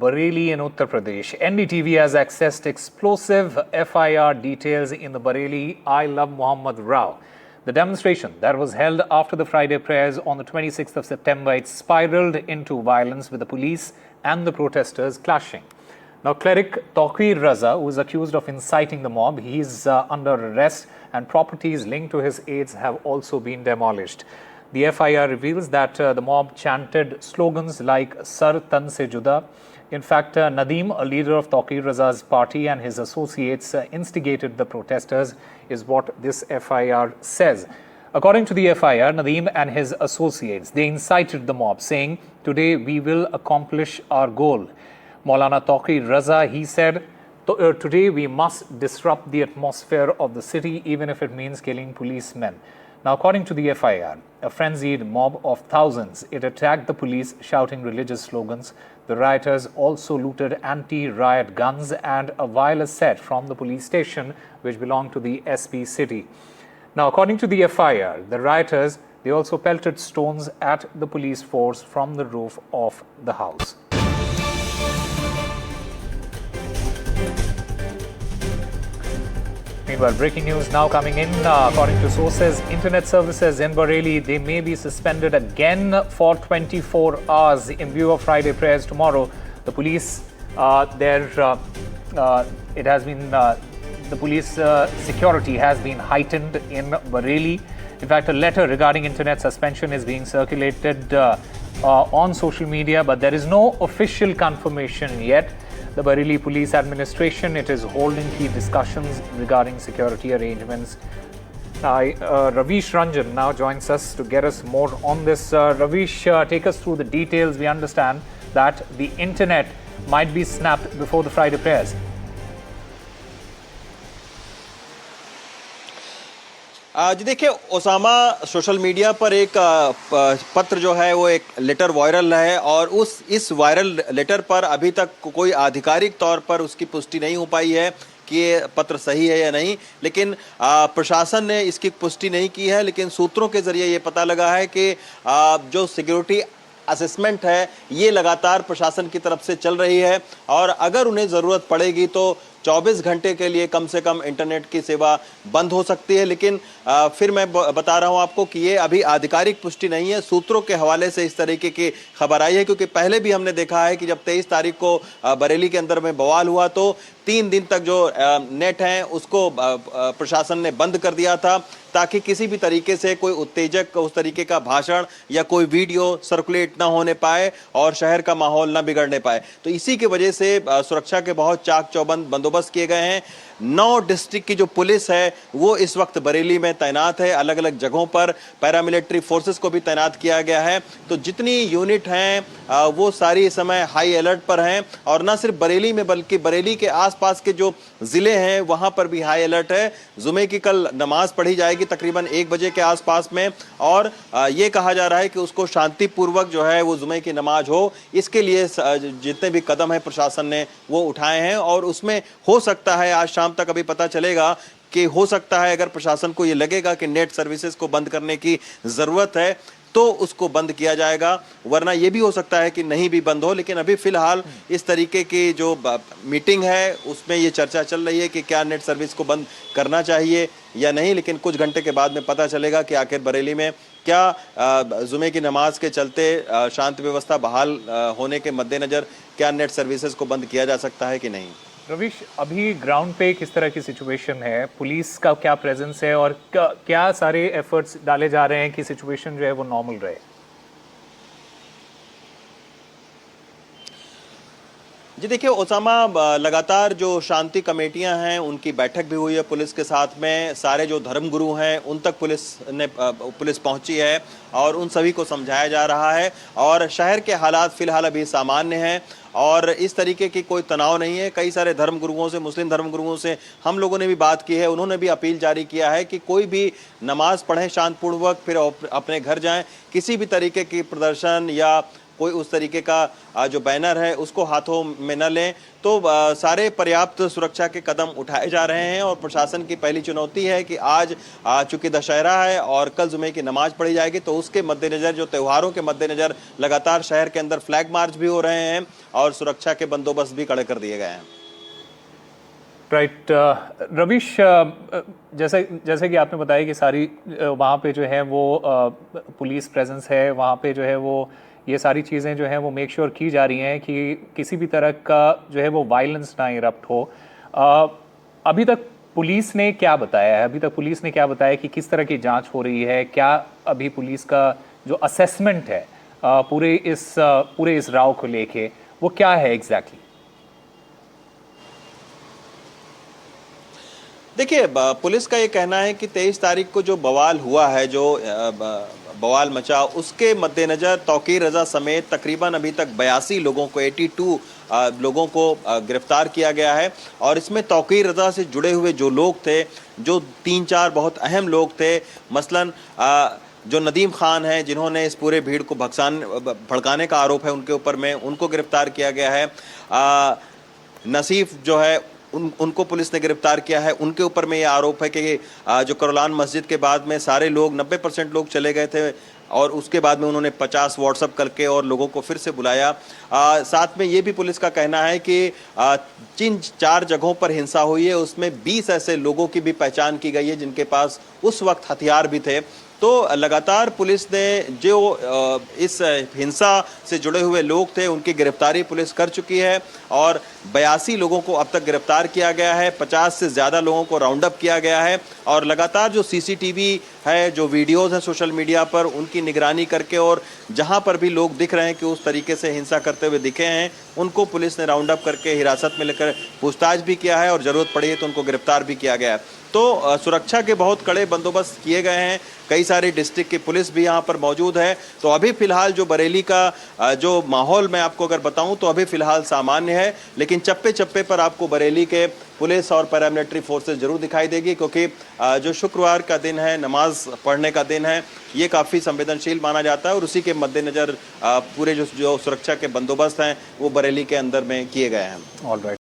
Bareilly in Uttar Pradesh. NDTV has accessed explosive FIR details in the Bareilly I Love Muhammad Rao. The demonstration that was held after the Friday prayers on the 26th of September, it spiraled into violence with the police and the protesters clashing. Now, cleric Tauqeer Raza, who is accused of inciting the mob, he is under arrest and properties linked to his aides have also been demolished. The FIR reveals that the mob chanted slogans like Sar Tan Se Juda. In fact, Nadeem, a leader of Tauqeer Raza's party, and his associates instigated the protesters, is what this FIR says. According to the FIR, Nadeem and his associates, they incited the mob, saying, "Today we will accomplish our goal." Maulana Tauqeer Raza, he said, "Today we must disrupt the atmosphere of the city, even if it means killing policemen." Now, according to the FIR, a frenzied mob of thousands, it attacked the police, shouting religious slogans. The rioters also looted anti-riot guns and a wireless set from the police station, which belonged to the SP city. Now, according to the FIR, the rioters, they also pelted stones at the police force from the roof of the house. Meanwhile, breaking news now coming in. According to sources, internet services in Bareilly, they may be suspended again for 24 hours in view of Friday prayers tomorrow. The police, the police security has been heightened in Bareilly. In fact, a letter regarding internet suspension is being circulated on social media, but there is no official confirmation yet. The Bareilly Police Administration, it is holding key discussions regarding security arrangements. Ravish Ranjan now joins us to get us more on this. Ravish, take us through the details. We understand that the internet might be snapped before the Friday prayers. जी देखिए, Osama social media पर एक पत्र जो है वो एक letter viral है और इस वायरल लेटर पर अभी तक कोई आधिकारिक तौर पर उसकी पुष्टि नहीं हो पाई है कि ये पत्र सही है या नहीं। लेकिन प्रशासन ने इसकी पुष्टि नहीं की है, लेकिन सूत्रों के जरिए ये पता लगा है कि जो सिक्योरिटी असेसमेंट है ये लगातार प्रशासन की तरफ से चल रही है और अगर उन्हें ज़रूरत पड़ेगी तो 24 घंटे के लिए कम से कम इंटरनेट की सेवा बंद हो सकती है। लेकिन फिर मैं बता रहा हूं आपको कि ये अभी आधिकारिक पुष्टि नहीं है। सूत्रों के हवाले से इस तरीके की खबर आई है, क्योंकि पहले भी हमने देखा है कि जब 23 तारीख को बरेली के अंदर में बवाल हुआ तो 3 दिन तक जो नेट है उसको प्रशासन ने बंद कर दिया था ताकि किसी भी तरीके से कोई उत्तेजक उस तरीके का भाषण या कोई वीडियो सर्कुलेट ना होने पाए और शहर का माहौल ना बिगड़ने पाए। तो इसी की वजह से सुरक्षा के बहुत चाक चौबंद बंदोबस्त किए गए हैं। 9 डिस्ट्रिक्ट की जो पुलिस है वो इस वक्त बरेली में तैनात है। अलग अलग जगहों पर पैरामिलिट्री फोर्सेस को भी तैनात किया गया है। तो जितनी यूनिट हैं वो सारी इस समय हाई अलर्ट पर हैं और न सिर्फ बरेली में बल्कि बरेली के आसपास के जो जिले हैं वहां पर भी हाई अलर्ट है। जुमे की कल नमाज पढ़ी जाएगी तकरीबन 1 बजे के आसपास में और ये कहा जा रहा है कि उसको शांतिपूर्वक जो है वो जुमे की नमाज हो, इसके लिए जितने भी कदम है प्रशासन ने वो उठाए हैं और उसमें हो सकता है आज शाम तक अभी पता चलेगा कि हो सकता है अगर प्रशासन को ये लगेगा कि नेट सर्विसेज को बंद करने की जरूरत है तो उसको बंद किया जाएगा, वरना ये भी हो सकता है कि नहीं भी बंद हो। लेकिन अभी फिलहाल इस तरीके की जो मीटिंग है उसमें ये चर्चा चल रही है कि क्या नेट सर्विस को बंद करना चाहिए या नहीं। लेकिन कुछ घंटे के बाद में पता चलेगा कि आखिर बरेली में क्या जुमे की नमाज के चलते शांत व्यवस्था बहाल होने के मद्देनजर क्या नेट सर्विसेज को बंद किया जा सकता है कि नहीं। रविश, अभी ग्राउंड पे किस तरह की सिचुएशन है, पुलिस का क्या प्रेजेंस है और क्या सारे एफर्ट्स डाले जा रहे हैं कि सिचुएशन जो है वो नॉर्मल रहे? जी देखिए, ओसामा लगातार जो शांति कमेटियां हैं उनकी बैठक भी हुई है पुलिस के साथ में। सारे जो धर्मगुरु हैं उन तक पुलिस पहुंची है और उन सभी को समझाया जा रहा है और शहर के हालात फिलहाल अभी सामान्य हैं और इस तरीके की कोई तनाव नहीं है। कई सारे धर्मगुरुओं से, मुस्लिम धर्मगुरुओं से हम लोगों ने भी बात की है, उन्होंने भी अपील जारी किया है कि कोई भी नमाज पढ़ें शांतिपूर्वक, फिर अपने घर जाएं। किसी भी तरीके की प्रदर्शन या कोई उस तरीके का जो बैनर है उसको हाथों में न लें। तो सारे पर्याप्त सुरक्षा के कदम उठाए जा रहे हैं और प्रशासन की पहली चुनौती है कि आज चूंकि दशहरा है और कल जुमे की नमाज पढ़ी जाएगी तो उसके मद्देनजर, जो त्योहारों के मद्देनजर लगातार शहर के अंदर फ्लैग मार्च भी हो रहे हैं और सुरक्षा के बंदोबस्त भी कड़े कर दिए गए हैं। राइट रवीश, जैसे जैसे कि आपने बताया कि सारी वहाँ पे जो है वो पुलिस प्रेजेंस है, वहाँ पे जो है वो ये सारी चीज़ें जो हैं वो मेक श्योर की जा रही हैं कि किसी भी तरह का जो है वो वायलेंस ना इरप्ट हो। अभी तक पुलिस ने क्या बताया है, अभी तक पुलिस ने क्या बताया कि किस तरह की जांच हो रही है, क्या अभी पुलिस का जो असेसमेंट है पूरे इस राव को लेके वो क्या है एग्जैक्टली? देखिए, पुलिस का ये कहना है कि 23 तारीख को जो बवाल हुआ है, जो बवाल मचा, उसके मद्देनज़र तौकीर रज़ा समेत तकरीबन अभी तक 82 लोगों को 82 लोगों को गिरफ्तार किया गया है। और इसमें तौकीर रज़ा से जुड़े हुए जो लोग थे, जो 3-4 बहुत अहम लोग थे, मसलन जो नदीम खान हैं, जिन्होंने इस पूरे भीड़ को भड़काने का आरोप है उनके ऊपर में, उनको गिरफ्तार किया गया है। नसीफ जो है उनको पुलिस ने गिरफ्तार किया है। उनके ऊपर में ये आरोप है कि जो कुरान मस्जिद के बाद में सारे लोग 90% लोग चले गए थे और उसके बाद में उन्होंने 50 व्हाट्सअप करके और लोगों को फिर से बुलाया। साथ में ये भी पुलिस का कहना है कि जिन 4 जगहों पर हिंसा हुई है उसमें 20 ऐसे लोगों की भी पहचान की गई है जिनके पास उस वक्त हथियार भी थे। तो लगातार पुलिस ने जो इस हिंसा से जुड़े हुए लोग थे उनकी गिरफ्तारी पुलिस कर चुकी है और 82 लोगों को अब तक गिरफ्तार किया गया है। 50 से ज़्यादा लोगों को राउंड अप किया गया है और लगातार जो सीसीटीवी है, जो वीडियोज़ हैं सोशल मीडिया पर, उनकी निगरानी करके और जहां पर भी लोग दिख रहे हैं कि उस तरीके से हिंसा करते हुए दिखे हैं, उनको पुलिस ने राउंड अप करके हिरासत में लेकर पूछताछ भी किया है और ज़रूरत पड़ी है तो उनको गिरफ्तार भी किया गया है। तो सुरक्षा के बहुत कड़े बंदोबस्त किए गए हैं। कई सारे डिस्ट्रिक्ट की पुलिस भी यहाँ पर मौजूद है। तो अभी फिलहाल जो बरेली का जो माहौल मैं आपको अगर बताऊं तो अभी फिलहाल सामान्य है, लेकिन चप्पे चप्पे पर आपको बरेली के पुलिस और पैरामिलिट्री फोर्सेस जरूर दिखाई देगी, क्योंकि जो शुक्रवार का दिन है, नमाज पढ़ने का दिन है, ये काफ़ी संवेदनशील माना जाता है और उसी के मद्देनज़र पूरे जो सुरक्षा के बंदोबस्त हैं वो बरेली के अंदर में किए गए हैं। All right.